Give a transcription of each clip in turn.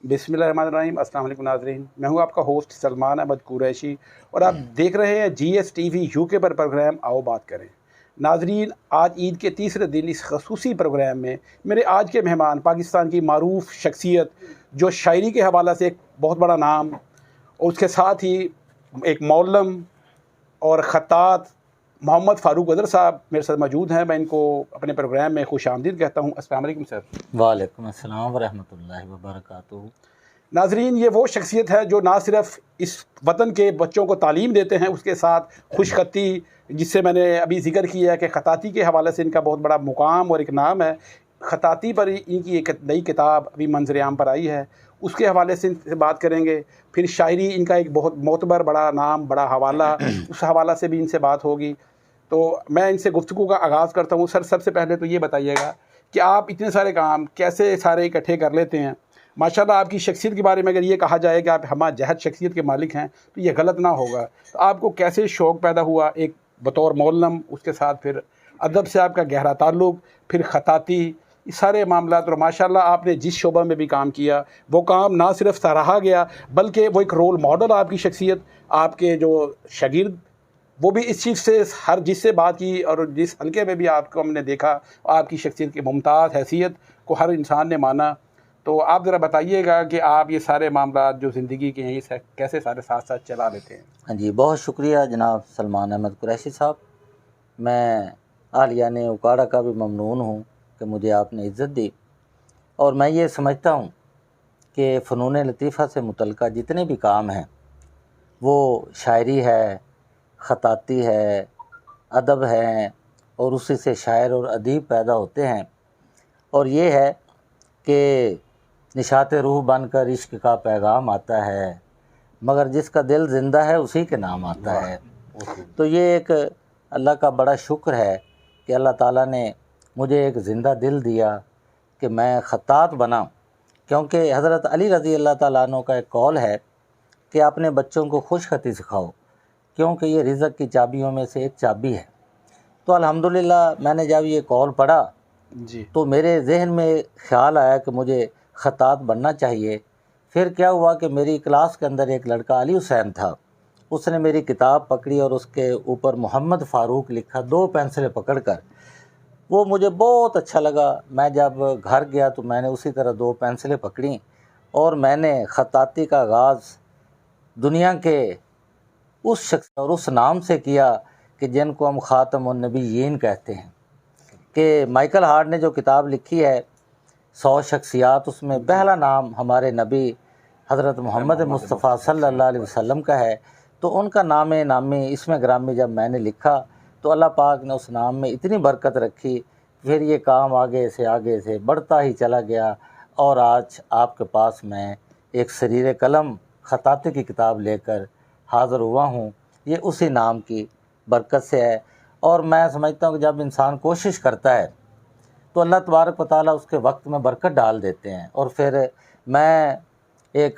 बिस्मिल्लाहिर्रहमानिर्रहीम। अस्सलाम वालेकुम नाज़रीन, मैं हूं आपका होस्ट सलमान अहमद कुरैशी और आप देख रहे हैं GSTV UK पर प्रोग्राम आओ बात करें। नाज़रीन, आज ईद के तीसरे दिन इस खसूसी प्रोग्राम में मेरे आज के मेहमान पाकिस्तान की मारूफ शख्सियत, जो शायरी के हवाले से एक बहुत बड़ा नाम और उसके साथ ही एक मौलम और ख़त्तात मोहम्मद फ़ारूक अदर साहब मेरे साथ मौजूद हैं। मैं इनको अपने प्रोग्राम में खुशामदीद कहता हूँ। अस्सलाम वालेकुम सर। वालेकुम अस्सलाम वरहमतुल्लाहि वबरकातुहू। नाजरीन, ये वो शख्सियत है जो ना सिर्फ इस वतन के बच्चों को तालीम देते हैं, उसके साथ खुशखती, जिससे मैंने अभी जिक्र किया है कि ख़ताती के हवाले से इनका बहुत बड़ा मुकाम और एक नाम है। ख़ताती पर इनकी एक नई किताब अभी मंजर आम पर आई है, उसके हवाले से इनसे बात करेंगे। फिर शायरी, इनका एक बहुत मोतबर बड़ा नाम, बड़ा हवाला, उस हवाला से भी इनसे बात होगी। तो मैं इनसे गुफ्तगू का आगाज़ करता हूँ। सर, सबसे पहले तो ये बताइएगा कि आप इतने सारे काम कैसे सारे इकट्ठे कर लेते हैं? माशाल्लाह, आपकी शख्सियत के बारे में अगर ये कहा जाए कि आप हमा जहद शख्सियत के मालिक हैं तो ये गलत ना होगा। तो आपको कैसे शौक़ पैदा हुआ एक बतौर मौलम, उसके साथ फिर अदब से आपका गहरा ताल्लुक़, फिर ख़ताती, ये सारे मामला। और माशाल्लाह आपने जिस शोबा में भी काम किया वो काम ना सिर्फ सराहा गया, बल्कि वो एक रोल मॉडल आपकी शख्सियत, आपके जो शागिर्द वो भी इस चीज़ से हर जिससे बात की और जिस हल्के में भी आपको हमने देखा, आपकी शख्सियत की मुमताज़ हैसियत को हर इंसान ने माना। तो आप ज़रा बताइएगा कि आप ये सारे मामला जो ज़िंदगी के हैं ये कैसे सारे साथ साथ चला लेते हैं? हाँ जी, बहुत शुक्रिया जनाब सलमान अहमद कुरैशी साहब। मैं आलियाने उकाड़ा का भी ममनून हूँ कि मुझे आपने इज़्ज़त दी, और मैं ये समझता हूँ कि फ़नून लतीफ़ा से मुतल्लिक़ जितने भी काम हैं, वो शायरी है, ख़ताती है, अदब है, और उसी से शायर और अदीब पैदा होते हैं। और ये है कि निशात रूह बनकर इश्क का पैगाम आता है, मगर जिसका दिल ज़िंदा है उसी के नाम आता है। तो ये एक अल्लाह का बड़ा शुक्र है कि अल्लाह ताला ने मुझे एक ज़िंदा दिल दिया कि मैं ख़त्तात बना। क्योंकि हज़रत अली रज़ी अल्लाह ताला अन्हु का एक कौल है कि अपने बच्चों को खुशखती सिखाओ, क्योंकि ये रिज़्क़ की चाबियों में से एक चाबी है। तो अल्हम्दुलिल्लाह मैंने जब ये कौल पढ़ा जी, तो मेरे जहन में ख़्याल आया कि मुझे ख़त्तात बनना चाहिए। फिर क्या हुआ कि मेरी क्लास के अंदर एक लड़का अली हुसैन था, उसने मेरी किताब पकड़ी और उसके ऊपर मोहम्मद फ़ारूक लिखा 2 पेंसिलें पकड़कर। वो मुझे बहुत अच्छा लगा। मैं जब घर गया तो मैंने उसी तरह 2 पेंसिलें पकड़ी और मैंने ख़त्ताती का आगाज़ दुनिया के उस शख्स और उस नाम से किया कि जिनको हम ख़ातमुन नबिय्यीन कहते हैं। कि माइकल हार्ट ने जो किताब लिखी है 100 शख्सियात, उसमें पहला नाम हमारे नबी हज़रत मोहम्मद मुस्तफ़ा सल्लल्लाहु अलैहि वसल्लम का है। तो उनका नामी इसमें ग्रामी जब मैंने लिखा तो अल्लाह पाक ने उस नाम में इतनी बरकत रखी, फिर ये काम आगे से बढ़ता ही चला गया। और आज आपके पास मैं एक सरीर कलम ख़ताती की किताब लेकर हाज़िर हुआ हूँ। ये उसी नाम की बरकत से है। और मैं समझता हूँ कि जब इंसान कोशिश करता है तो अल्लाह तबारक व तआला उसके वक्त में बरकत डाल देते हैं। और फिर मैं एक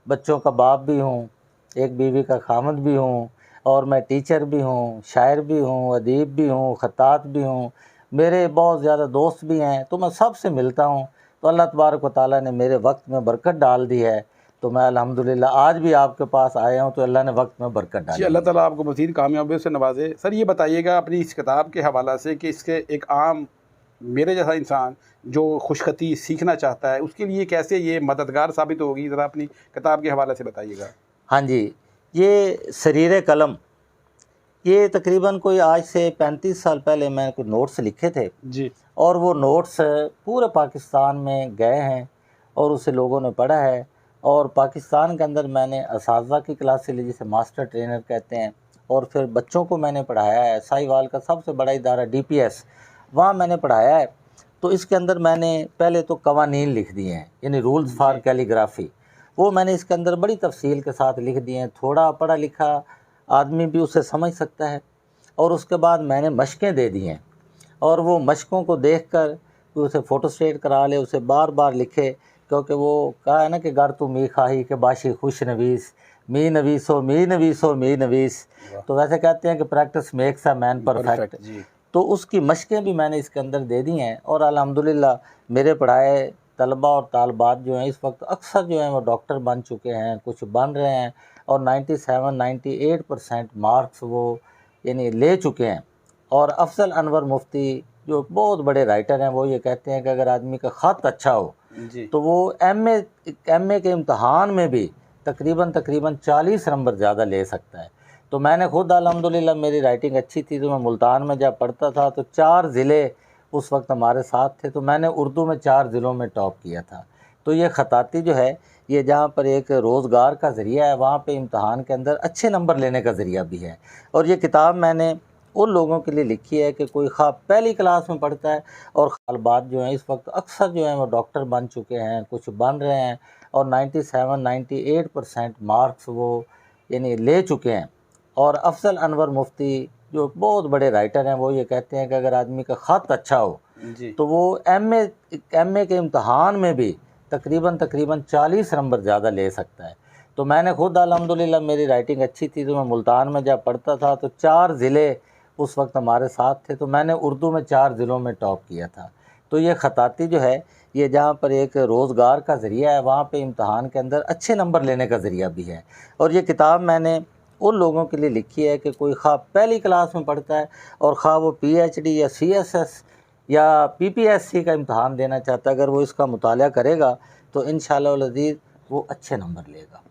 बच्चों का बाप भी हूँ, एक बीवी का खामद भी हूँ, और मैं टीचर भी हूँ, शायर भी हूँ, अदीब भी हूँ, ख़त्तात भी हूँ। मेरे बहुत ज़्यादा दोस्त भी हैं, तो मैं सबसे मिलता हूँ। तो अल्लाह तबारक व तआला ने मेरे वक्त में बरकत डाल दी है। तो मैं अल्हम्दुलिल्लाह आज भी आपके पास आया हूँ, तो अल्लाह ने वक्त में बरकत डाली। जी, अल्लाह ताला आपको मज़ीद कामयाबियों से नवाजे। सर, ये बताइएगा अपनी इस किताब के हवाला से कि इसके एक आम मेरे जैसा इंसान जो खुशखती सीखना चाहता है उसके लिए कैसे ये मददगार साबित होगी, ज़रा अपनी किताब के हवाले से बताइएगा। हाँ जी, ये सरीर कलम, ये तकरीबन कोई आज से 35 साल पहले मैंने कुछ नोट्स लिखे थे, जी, और वो नोट्स पूरे पाकिस्तान में गए हैं और उसे लोगों ने पढ़ा है। और पाकिस्तान के अंदर मैंने असातिज़ा की क्लासें ली, जिसे मास्टर ट्रेनर कहते हैं, और फिर बच्चों को मैंने पढ़ाया है। साहिवाल का सबसे बड़ा इदारा DPS, वहाँ मैंने पढ़ाया है। तो इसके अंदर मैंने पहले तो कवानीन लिख दिए हैं, यानी रूल्स फॉर कैलीग्राफी, वो मैंने इसके अंदर बड़ी तफसील के साथ लिख दिए हैं। थोड़ा पढ़ा लिखा आदमी भी उसे समझ सकता है। और उसके बाद मैंने मशक़ें दे दी हैं, और वो मशक़ों को देखकर उसे फ़ोटोस्टेट करा ले, उसे बार बार लिखे। क्योंकि वो कहा है ना कि गर तू मी खाही के बाशी खुश नवीस, मी नवीसो मी नवीसो मी नवीस। तो वैसे कहते हैं कि practice makes a man perfect. तो उसकी मशक़ें भी मैंने इसके अंदर दे दी हैं। और अल्हम्दुलिल्लाह मेरे पढ़ाए तलबा और तालबात जो हैं इस वक्त अक्सर जो हैं वो डॉक्टर बन चुके हैं, कुछ बन रहे हैं और 97-98% मार्क्स वो यानी ले चुके हैं। और अफजल अनवर मुफ्ती जो बहुत बड़े राइटर हैं वो ये कहते हैं कि अगर आदमी का ख़त अच्छा हो जी तो वो एमए के इम्तहान में भी तकरीबन 40 नंबर ज़्यादा ले सकता है। तो मैंने खुद अल्हम्दुलिल्लाह मेरी राइटिंग अच्छी थी, तो मैं मुल्तान में जब पढ़ता था तो 4 ज़िले उस वक्त हमारे साथ थे, तो मैंने उर्दू में 4 ज़िलों में टॉप किया था। तो ये ख़ताती जो है ये जहाँ पर एक रोज़गार का ज़रिया है, वहाँ पे इम्तहान के अंदर अच्छे नंबर लेने का ज़रिया भी है। और ये किताब मैंने उन लोगों के लिए लिखी है कि कोई ख़्वाब पहली क्लास में पढ़ता है और तालबात जो हैं इस वक्त अक्सर जो हैं वो डॉक्टर बन चुके हैं, कुछ बन रहे हैं और 97-98% मार्क्स वो यानी ले चुके हैं। और अफजल अनवर मुफ्ती जो बहुत बड़े राइटर हैं वो ये कहते हैं कि अगर आदमी का ख़त अच्छा हो जी तो वो एमए के इम्तहान में भी तकरीबन 40 नंबर ज़्यादा ले सकता है। तो मैंने खुद अल्हम्दुलिल्लाह मेरी राइटिंग अच्छी थी, तो मैं मुल्तान में जब पढ़ता था तो 4 ज़िले उस वक्त हमारे साथ थे, तो मैंने उर्दू में 4 ज़िलों में टॉप किया था। तो ये ख़ताती जो है ये जहाँ पर एक रोज़गार का ज़रिया है, वहाँ पे इम्तहान के अंदर अच्छे नंबर लेने का ज़रिया भी है। और ये किताब मैंने उन लोगों के लिए लिखी है कि कोई ख़्वाब पहली क्लास में पढ़ता है और ख़्वाब वो पीएचडी या सीएसएस या पीपीएससी का इम्तहान देना चाहता है, अगर वो इसका मुताला करेगा तो इंशाअल्लाह अल अज़ीज़ वो अच्छे नंबर लेगा।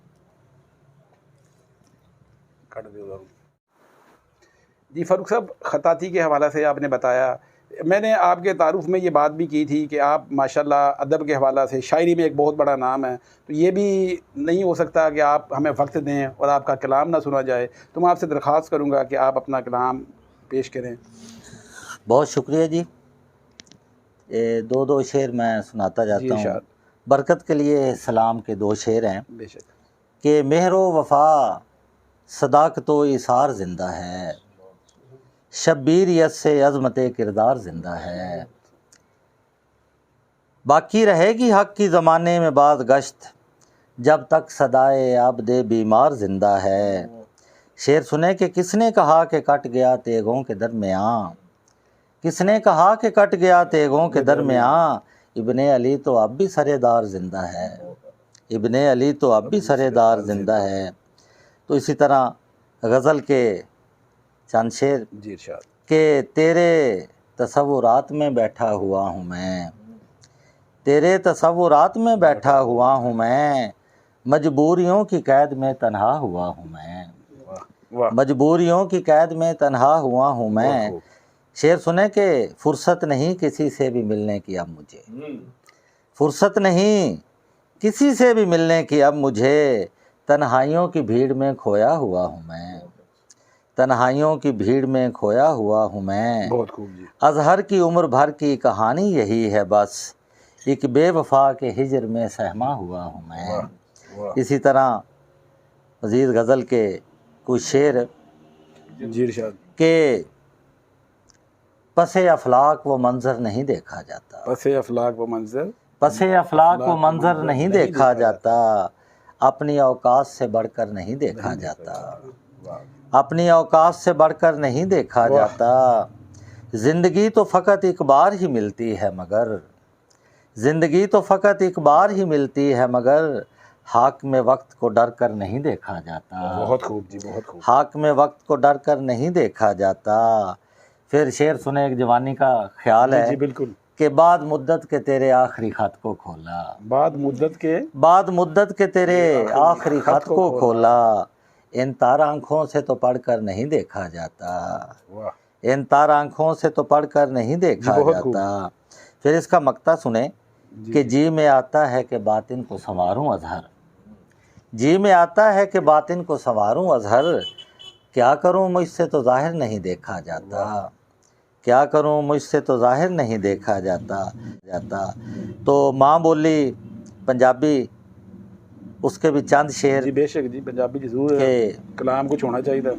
जी फ़ारूक साहब, ख़ताती के हवाले से आपने बताया, मैंने आपके तारुफ़ में ये बात भी की थी कि आप माशाल्लाह अदब के हवाले से शायरी में एक बहुत बड़ा नाम है, तो ये भी नहीं हो सकता कि आप हमें वक्त दें और आपका कलाम ना सुना जाए। तो मैं आपसे दरख्वास्त करूँगा कि आप अपना कलाम पेश करें। बहुत शुक्रिया जी। ये 2 शेर मैं सुनाता जी जाता हूँ। इरशाद। बरकत के लिए सलाम के 2 शेर हैं बेशक। कि मेहरो वफ़ा सदाकतो इसार ज़िंदा है, शब्बीरियत से अज़मत किरदार ज़िंदा है, बाकी रहेगी हक़ की ज़माने में बाज़ गश्त, जब तक सदाए आबदे बीमार ज़िंदा है। शेर सुने कि किसने कहा कि कट गया तेगों के दरमियाँ, किसने कहा कि कट गया तेगों के दरमियाँ, इब्ने अली तो अब भी सरेदार ज़िंदा है, इब्ने अली तो अब भी सरेदार ज़िंदा है। तो इसी तरह गज़ल के चंद शेर जी इरशाद। कि तेरे तसव्वुरात में बैठा हुआ हूँ मैं, तेरे तसव्वुरात में बैठा हुआ हूँ मैं, मजबूरियों की कैद में तन्हा हुआ हूँ मैं, वाह मजबूरियों की कैद में तन्हा हुआ हूँ मैं। वाह। शेर सुने कि फुर्सत नहीं किसी से भी मिलने की अब मुझे, फुर्सत नहीं किसी से भी मिलने की अब मुझे, तन्हाइयों की भीड़ में खोया हुआ हूँ मैं, तन्हाइयों की भीड़ में खोया हुआ हूँ मैं। बहुत खूब जी। अज़हर की उम्र भर की कहानी यही है बस, एक बेवफा के हिजर में सहमा हुआ हूँ मैं। वाह। इसी तरह मज़ीद गज़ल के कुछ शेर जी इरशाद। के पसे अफलाक वो मंज़र नहीं देखा जाता, पसे अफलाक व मंज़र, पसे अफलाक वो मंज़र नहीं देखा जाता, अपनी औकात से बढ़कर नहीं देखा जाता, अपनी औकात से बढ़कर नहीं देखा जाता। ज़िंदगी तो फ़कत एक बार ही मिलती है मगर, ज़िंदगी तो फ़कत एक बार ही मिलती है मगर, हाक में वक्त को डर कर नहीं देखा जाता, बहुत खूब जी, बहुत खूब। हाक में वक्त को डर कर नहीं देखा जाता। फिर शेर सुने एक जवानी का ख्याल है जी बिल्कुल। कि बाद मुद्दत के तेरे आखिरी ख़त को खोला, बाद मुद्दत के बाद मुद्दत के तेरे आखिरी ख़त को खोला, इन तार आँखों से तो पढ़कर नहीं देखा जाता, वाह। इन तार आँखों से तो पढ़कर नहीं देखा जाता। फिर इसका मक्ता सुने कि जी में आता है कि बातिन को संवारूं अज़हर, जी में आता है कि बातिन को संवारूं अज़हर, क्या करूं मुझसे तो ज़ाहिर नहीं देखा जाता, क्या करूं मुझसे तो ज़ाहिर नहीं देखा जाता। तो माँ बोली पंजाबी उसके भी चंद शेर जी बेशक जी, पंजाबी जरूर के कलाम कुछ होना चाहिए था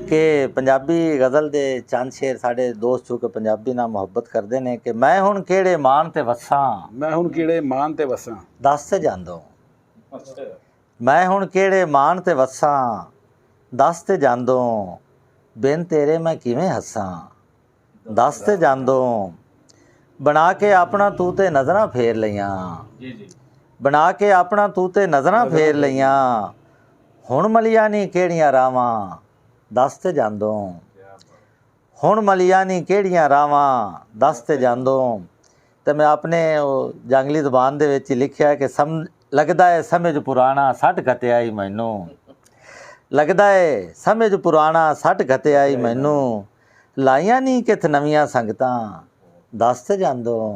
कि पंजाबी गज़ल दे चंद शेर साढ़े दोस्त चूँकि पंजाबी नाल मुहब्बत करते हैं कि मैं हुण केड़े मान ते वसां, मैं हुण केड़े मान ते वसां, दस ते जांदो, मैं हुण केड़े मान ते वसां, दस ते जांदो, बिन तेरे मैं किवें हसां, दस ते जांदो, बना के अपना तू ते नज़रां फेर लईयां, बना के अपना तू ते नज़रां फेर लईयां, हुण मलिया नी केड़ियां रावां दस ते जांदों, हुण मलिया नी केड़ियां रावां दस ते जांदों। तो मैं अपने जंगली ज़बान दे विच लिखिया है कि लगदा है समझ पुराना सट घत्या ही मैनू, लगदा है समझ पुराना सट घत्या ही मैनू, लाइयां नी किथ नवियां संगतां दस ते जांदों,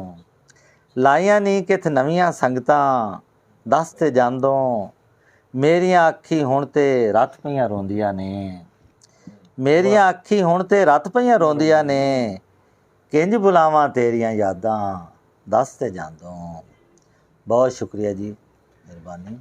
लाइयां नी किथ नवियां संगतां दस ते जांदों, मेरियां अखी हुण ते रत पईयां रोंदियां ने, मेरियां अखी हुण ते रत पईयां रोंदियां ने, किंज बुलावां तेरियां यादां दस ते जांदों। बहुत शुक्रिया जी, मेहरबानी।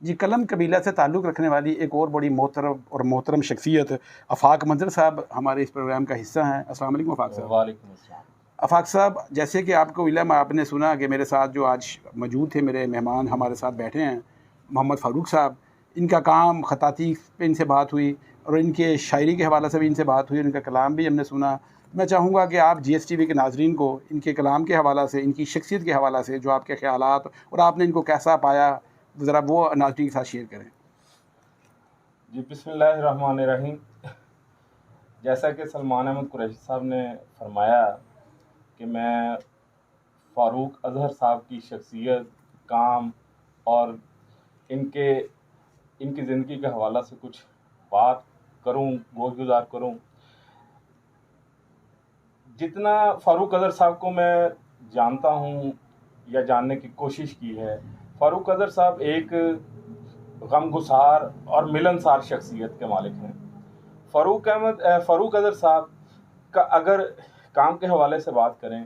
जी, कलम कबीला से ताल्लुक़ रखने वाली एक और बड़ी मोहतरम शख्सियत आफाक मंजर साहब हमारे इस प्रोग्राम का हिस्सा हैं। अस्सलाम वालेकुम आफाक साहब। वालेकुम अस्सलाम। आफाक साहब, जैसे कि आपको इल्म, आपने सुना कि मेरे साथ जो आज मौजूद थे, मेरे मेहमान हमारे साथ बैठे हैं, मोहम्मद फ़ारूक साहब। इनका काम ख़ताती पे इनसे बात हुई और इनके शायरी के हवाले से भी इनसे बात हुई, इनका कलाम भी हमने सुना। मैं चाहूँगा कि आप GSTV के नाज़रीन को इनके कलाम के हवाला से, इनकी शख्सियत के हवाला से जो आपके ख़यालात और आपने इनको कैसा पाया, ज़रा वो नाज़रीन के साथ शेयर करें। जी, बिस्मिल्लाहिर्रहमानिर्रहीम। जैसा कि सलमान अहमद कुरैशी साहब ने फरमाया कि मैं फ़ारूक अज़हर साहब की शख्सियत, काम और इनकी ज़िंदगी के हवाला से कुछ बात करूं, गोज़गुज़ार करूं। जितना फ़ारूक अज़हर साहब को मैं जानता हूं या जानने की कोशिश की है, फ़ारूक अज़हर साहब एक गमगुसार और मिलनसार शख्सियत के मालिक हैं। फ़ारूक अज़हर साहब का अगर काम के हवाले से बात करें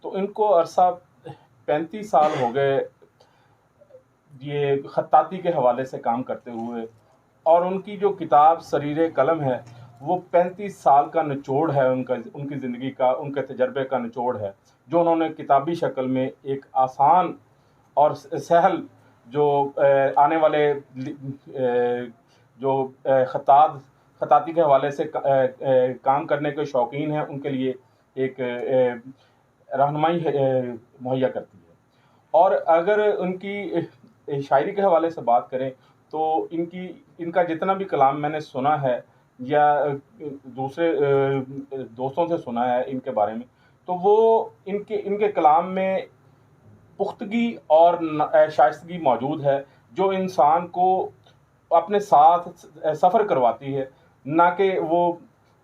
तो इनको अरसा 35 साल हो गए ये ख़त्ताती के हवाले से काम करते हुए, और उनकी जो किताब सरीरे कलम है वो 35 साल का निचोड़ है, उनकी ज़िंदगी का, उनके तजर्बे का निचोड़ है, जो उन्होंने किताबी शक्ल में एक आसान और सहल जो आने वाले जो ख़त्ताती के हवाले से काम करने के शौकीन हैं उनके लिए एक रहनुमाई मुहैया करती है। और अगर उनकी शायरी के हवाले से बात करें तो इनका जितना भी कलाम मैंने सुना है या दूसरे दोस्तों से सुना है इनके बारे में, तो वो इनके कलाम में पुख्तगी और शाइस्तगी मौजूद है, जो इंसान को अपने साथ सफ़र करवाती है, ना कि वो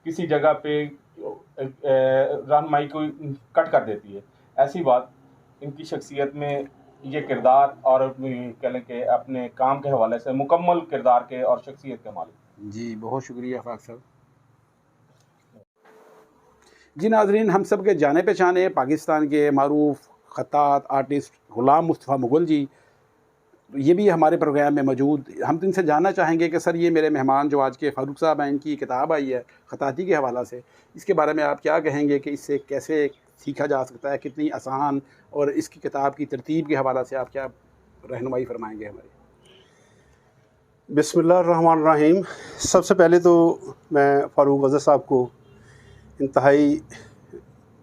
किसी जगह पे रहनुमाई को कट कर देती है। ऐसी बात इनकी शख्सियत में ये किरदार और कह लें कि अपने काम के हवाले से मुकम्मल किरदार के और शख्सियत के मालिक। जी, बहुत शुक्रिया आफाक साहब। जी नाज़रीन, हम सब के जाने पहचाने पाकिस्तान के मारूफ ख़त्तात आर्टिस्ट ग़ुलाम मुस्तफ़ा मुग़ल जी, ये भी हमारे प्रोग्राम में मौजूद। हम इनसे जानना चाहेंगे कि सर, ये मेरे मेहमान जो आज के फ़ारूक साहब हैं, इनकी किताब आई है ख़त्ताती के हवाला से, इसके बारे में आप क्या कहेंगे कि इससे कैसे सीखा जा सकता है, कितनी आसान, और इसकी किताब की तरतीब के हवाला से आप क्या रहनुमाई फरमाएंगे हमारी? बिस्मिल्लाहिर्रहमानिर्रहीम। सबसे पहले तो मैं फ़ारूक अज़हर साहब को इंतहाई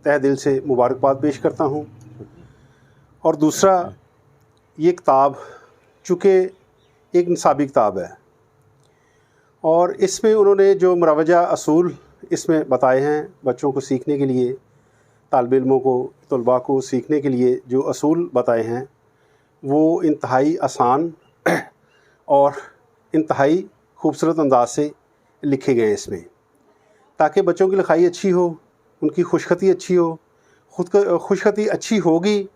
तहे दिल से मुबारकबाद पेश करता हूँ। और दूसरा, ये किताब चूँकि एक निसाबी किताब है और इसमें उन्होंने जो मुरवजा असूल इसमें बताए हैं बच्चों को सीखने के लिए, तालिब इल्मों को, तलबा को सीखने के लिए जो असूल बताए हैं वो इंतहाई आसान और इंतहाई खूबसूरत अंदाज से लिखे गए हैं इसमें, ताकि बच्चों की लिखाई अच्छी हो, उनकी खुशखती अच्छी हो। खुशखती अच्छी होगी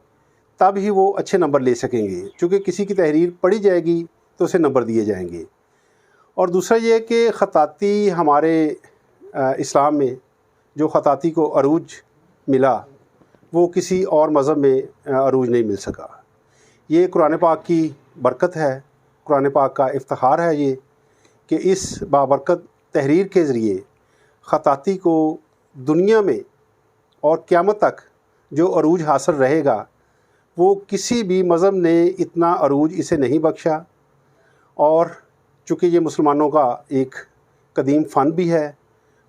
तब ही वो अच्छे नंबर ले सकेंगे, क्योंकि किसी की तहरीर पढ़ी जाएगी तो उसे नंबर दिए जाएंगे। और दूसरा ये कि ख़त्ताती हमारे इस्लाम में जो ख़त्ताती को अरूज मिला वो किसी और मज़हब में अरूज नहीं मिल सका। ये कुरान पाक की बरकत है, कुरान पाक का इफ्तिखार है ये कि इस बाबरकत तहरीर के ज़रिए ख़त्ताती को दुनिया में और क़यामत तक जो अरूज हासिल रहेगा वो किसी भी मज़हब ने इतना अरूज इसे नहीं बख्शा। और चूँकि ये मुसलमानों का एक कदीम फ़न भी है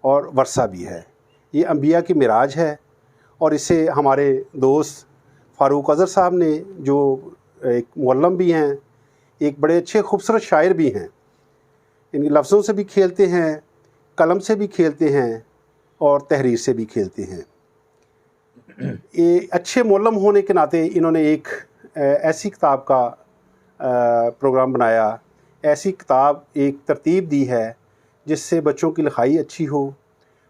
और वर्सा भी है, ये अंबिया की मिराज है और इसे हमारे दोस्त फ़ारूक अज़हर साहब ने, जो एक मुअल्लम भी हैं, एक बड़े अच्छे खूबसूरत शायर भी हैं, इन लफ्ज़ों से भी खेलते हैं, कलम से भी खेलते हैं और तहरीर से भी खेलते हैं। ये अच्छे मुअल्लम होने के नाते इन्होंने एक ऐसी किताब का प्रोग्राम बनाया, ऐसी किताब एक तरतीब दी है जिससे बच्चों की लिखाई अच्छी हो,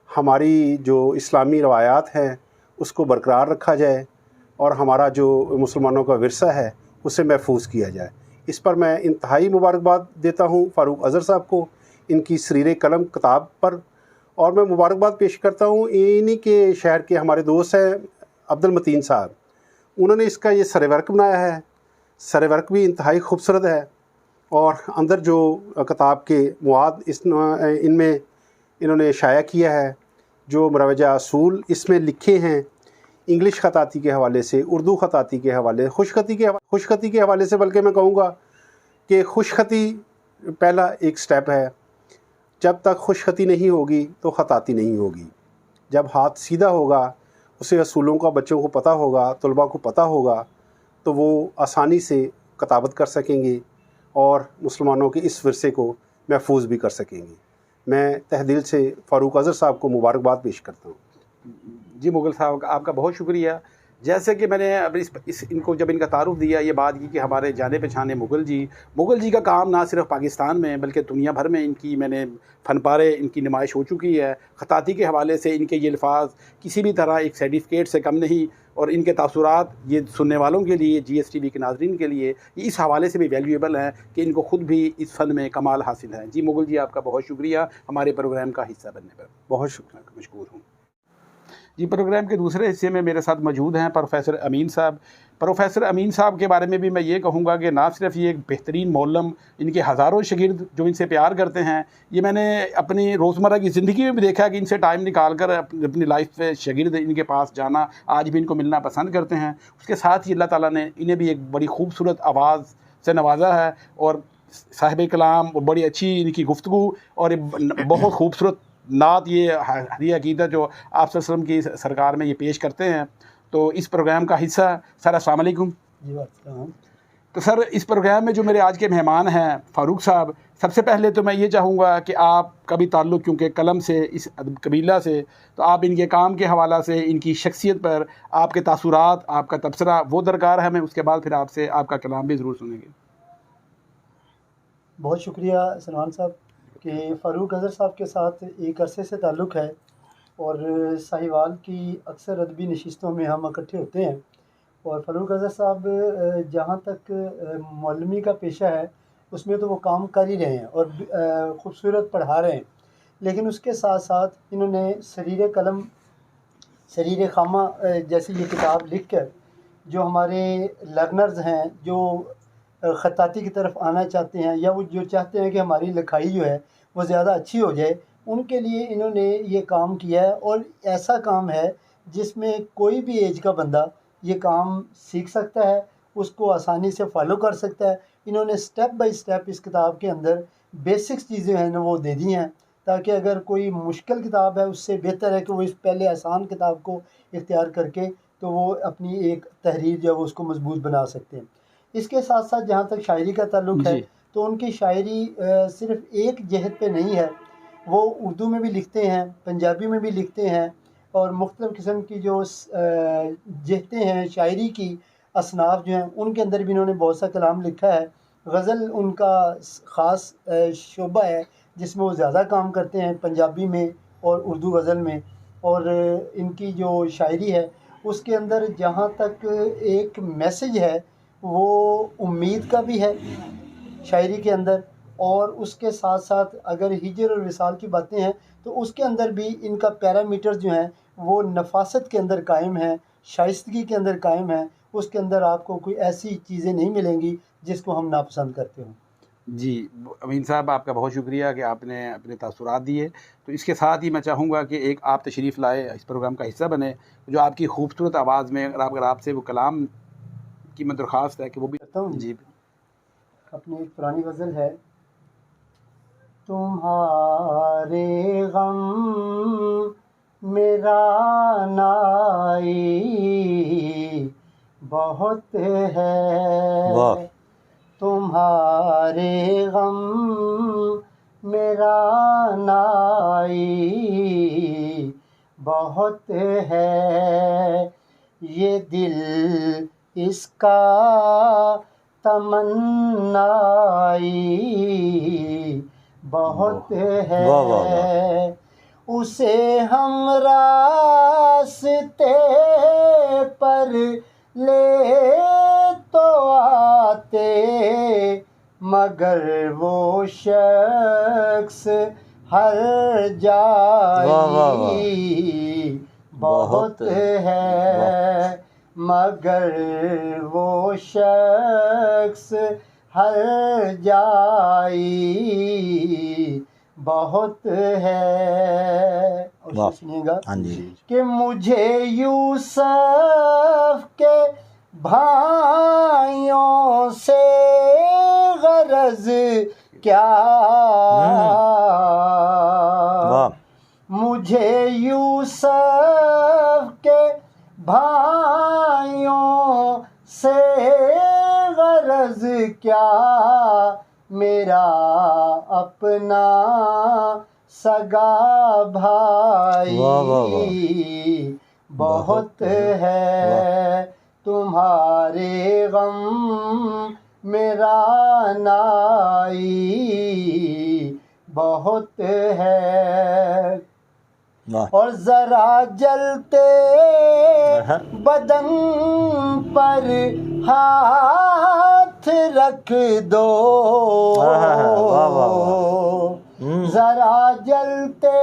हमारी जो इस्लामी रवायात हैं उसको बरकरार रखा जाए और हमारा जो मुसलमानों का विरसा है उसे महफूज किया जाए। इस पर मैं इंतहाई मुबारकबाद देता हूँ फ़ारूक अज़हर साहब को, इनकी सरीर कलम किताब पर, और मैं मुबारकबाद पेश करता हूँ इन्हीं के शहर के हमारे दोस्त हैं अब्दुल मतीन साहब। उन्होंने इसका ये सर वर्क बनाया है, सर वर्क भी इंतहाई खूबसूरत है और अंदर जो किताब के मवाद इनमें इन्होंने शाया किया है, जो मरवजा असूल इसमें लिखे हैं, इंग्लिश ख़ताती के हवाले से, उर्दू ख़ताती के हवाले, खुशखती के हवाले से, बल्कि मैं कहूँगा कि खुशखती पहला एक स्टेप है। जब तक खुशखती नहीं होगी तो ख़ताती नहीं होगी। जब हाथ सीधा होगा, उसे असूलों का बच्चों को पता होगा, तलबा को पता होगा, तो वो आसानी से किताबत कर सकेंगे और मुसलमानों के इस विरसे को महफूज भी कर सकेंगे। मैं तहे दिल से फ़ारूक अज़हर साहब को मुबारकबाद पेश करता हूँ। जी मुग़ल साहब, आपका बहुत शुक्रिया। जैसे कि मैंने अब इनको जब इनका तारुफ दिया, ये बात की कि हमारे जाने पहचाने मुग़ल जी का काम ना सिर्फ पाकिस्तान में बल्कि दुनिया भर में इनकी मैंने फ़नपारे इनकी नुमाइश हो चुकी है। ख़ताती के हवाले से इनके ये अल्फाज किसी भी तरह एक सर्टिफिकेट से कम नहीं, और इनके तासुरात ये सुनने वालों के लिए, GSTV के नाज़रीन के लिए इस हवाले से भी वैल्यूएबल हैं कि इनको ख़ुद भी इस फ़न में कमाल हासिल है। जी मुग़ल जी, आपका बहुत शुक्रिया हमारे प्रोग्राम का हिस्सा बनने पर। बहुत शुक्रिया, मशकूर हूँ। जी, प्रोग्राम के दूसरे हिस्से में मेरे साथ मौजूद हैं प्रोफेसर अमीन साहब। प्रोफेसर अमीन साहब के बारे में भी मैं ये कहूँगा कि ना सिर्फ ये एक बेहतरीन मौलम, इनके हज़ारों शागिर्द जो इनसे प्यार करते हैं, ये मैंने अपनी रोज़मर्रा की ज़िंदगी में भी देखा कि इनसे टाइम निकाल कर अपनी लाइफ में शागिर्द इनके पास जाना, आज भी इनको मिलना पसंद करते हैं। उसके साथ ही अल्लाह ताला ने इन्हें भी एक बड़ी खूबसूरत आवाज़ से नवाजा है और साहिब कलाम और बड़ी अच्छी इनकी गुफ्तगू और बहुत खूबसूरत नात, ये हदी अकीदत जो आप सल्लल्लाहु अलैहि वसल्लम की सरकार में ये पेश करते हैं। तो इस प्रोग्राम का हिस्सा सर, अस्सलाम वालेकुम। जी वालेकुम। तो सर, इस प्रोग्राम में जो मेरे आज के मेहमान हैं फ़ारूक साहब, सबसे पहले तो मैं ये चाहूँगा कि आपका भी ताल्लुक़ क्योंकि कलम से, इस कबीला से, तो आप इनके काम के हवाला से, इनकी शख्सियत पर आपके तासुरात, आपका तबसरा वो दरकार है हमें। उसके बाद फिर आपसे आपका कलाम भी ज़रूर सुनेंगे। बहुत शुक्रिया सलमान साहब कि फ़ारूक अज़हर साहब के साथ एक अरसे से ताल्लुक़ है और साहिवाल की अक्सर अदबी नशिस्तों में हम इकट्ठे होते हैं। और फ़ारूक अज़हर साहब जहाँ तक मौलमी का पेशा है उसमें तो वो काम कर ही रहे हैं और ख़ूबसूरत पढ़ा रहे हैं, लेकिन उसके साथ साथ इन्होंने सरीर कलम, सरीर खामा जैसी ये किताब लिख कर जो हमारे लर्नर्स हैं, जो ख़ताती की तरफ आना चाहते हैं या वो जो चाहते हैं कि हमारी लिखाई जो है वो ज़्यादा अच्छी हो जाए, उनके लिए इन्होंने ये काम किया है। और ऐसा काम है जिसमें कोई भी एज का बंदा ये काम सीख सकता है, उसको आसानी से फॉलो कर सकता है। इन्होंने स्टेप बाय स्टेप इस किताब के अंदर बेसिक्स चीज़ें हैं ना वो दे दी हैं, ताकि अगर कोई मुश्किल किताब है उससे बेहतर है कि वो इस पहले आसान किताब को इख्तियार करके तो वो अपनी एक तहरीर जो है वो उसको मजबूत बना सकते हैं। इसके साथ साथ जहाँ तक शायरी का ताल्लुक़ है तो उनकी शायरी सिर्फ़ एक जहत पे नहीं है, वो उर्दू में भी लिखते हैं, पंजाबी में भी लिखते हैं और मुख्तलिफ़ किस्म की जो जहतें हैं शायरी की, असनाफ जो हैं, उनके अंदर भी इन्होंने बहुत सा कलाम लिखा है। गज़ल उनका ख़ास शोबा है जिसमें वो ज़्यादा काम करते हैं, पंजाबी में और उर्दू गज़ल में। और इनकी जो शायरी है उसके अंदर जहाँ तक एक मैसेज है वो उम्मीद का भी है शायरी के अंदर, और उसके साथ साथ अगर हिजर और विसाल की बातें हैं तो उसके अंदर भी इनका पैरामीटर्स जो हैं वो नफासत के अंदर कायम है, शाइस्तगी के अंदर कायम है। उसके अंदर आपको कोई ऐसी चीज़ें नहीं मिलेंगी जिसको हम नापसंद करते हों। जी अमीन साहब, आपका बहुत शुक्रिया कि आपने अपने तासुरात दिए। तो इसके साथ ही मैं चाहूँगा कि एक आप तशरीफ़ लाए, इस प्रोग्राम का हिस्सा बने, जो आपकी खूबसूरत आवाज़ में अगर आपसे वो कलाम की मैं दरख्वास्त है कि वो भी करता हूँ। जी अपनी एक पुरानी गज़ल है, तुम्हारे गम मेरा नाई बहुत है वाह। तुम्हारे गम मेरा नाई बहुत है ये दिल इसका तमन्नाई बहुत है। वाह, वाह, वाह। उसे हम रास्ते पर ले तो आते मगर वो शख्स हर वाह, वाह, वाह। जाई बहुत बहुत है मगर वो शख्स हर जाई बहुत है। और वाह। सुनिएगा हाँ जी। कि मुझे यूसुफ के भाइयों से गरज क्या, वाह। मुझे यूसुफ के भाइयों से गरज क्या, मेरा अपना सगा भाई वाह, वाह, वाह। बहुत बहुत है तुम्हारे गम मेरा नाई बहुत है। वाह। और जरा जलते बदन पर हाथ रख दो, वाह, वाह, वाह। जरा जलते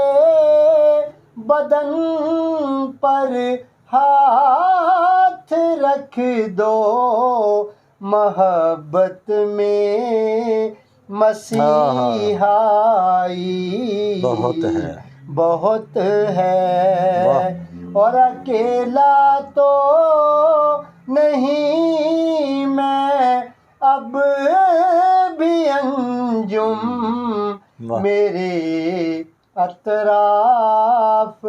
बदन पर हाथ रख दो, मोहब्बत में मसीहाई बहुत है। बहुत है। वाह। और अकेला तो नहीं मैं अब भी अंजुम, वाह। मेरे अतराफ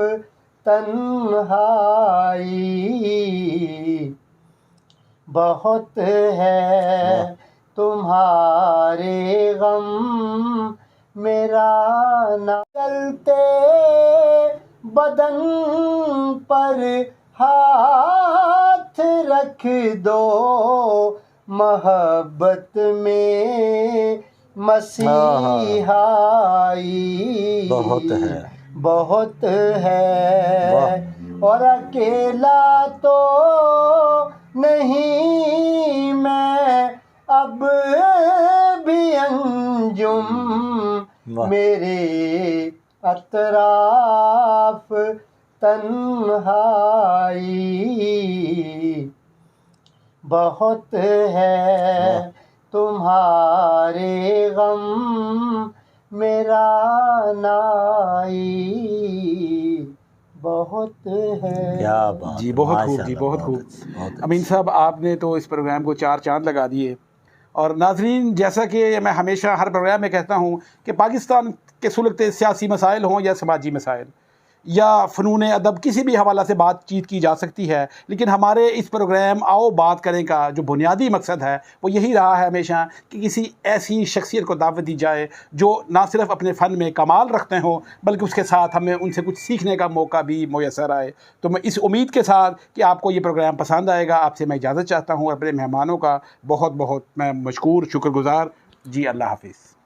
तन्हाई बहुत है तुम्हारे गम मेरा ना, चलते बदन पर हाथ रख दो, मोहब्बत में मसीहाई बहुत है। बहुत है। वाह। और अकेला तो नहीं मैं अब भी अंजुम, वाह। मेरे अतराफ तन्हाई बहुत है तुम्हारे गम मेरा नाई बहुत है। क्या बात। जी बहुत खूब, जी माशाल्लाह, बहुत खूब। अच्छी, बहुत अमीन अच्छी। साहब, आपने तो इस प्रोग्राम को 4 चांद लगा दिए। और नाजरीन, जैसा कि मैं हमेशा हर प्रोग्राम में कहता हूँ कि पाकिस्तान के सुलगते सियासी मसाइल हों या समाजी मसाइल या फ़नून अदब, किसी भी हवाला से बातचीत की जा सकती है, लेकिन हमारे इस प्रोग्राम आओ बात करें का जो बुनियादी मकसद है वो यही रहा है हमेशा कि किसी ऐसी शख्सियत को दावत दी जाए जो ना सिर्फ अपने फ़न में कमाल रखते हों बल्कि उसके साथ हमें उनसे कुछ सीखने का मौका भी मुयस्सर आए। तो मैं इस उम्मीद के साथ कि आपको ये प्रोग्राम पसंद आएगा, आपसे मैं इजाज़त चाहता हूँ। अपने मेहमानों का बहुत बहुत मैं मशकूर शुक्रगुज़ार। जी, अल्लाह हाफ़िज़।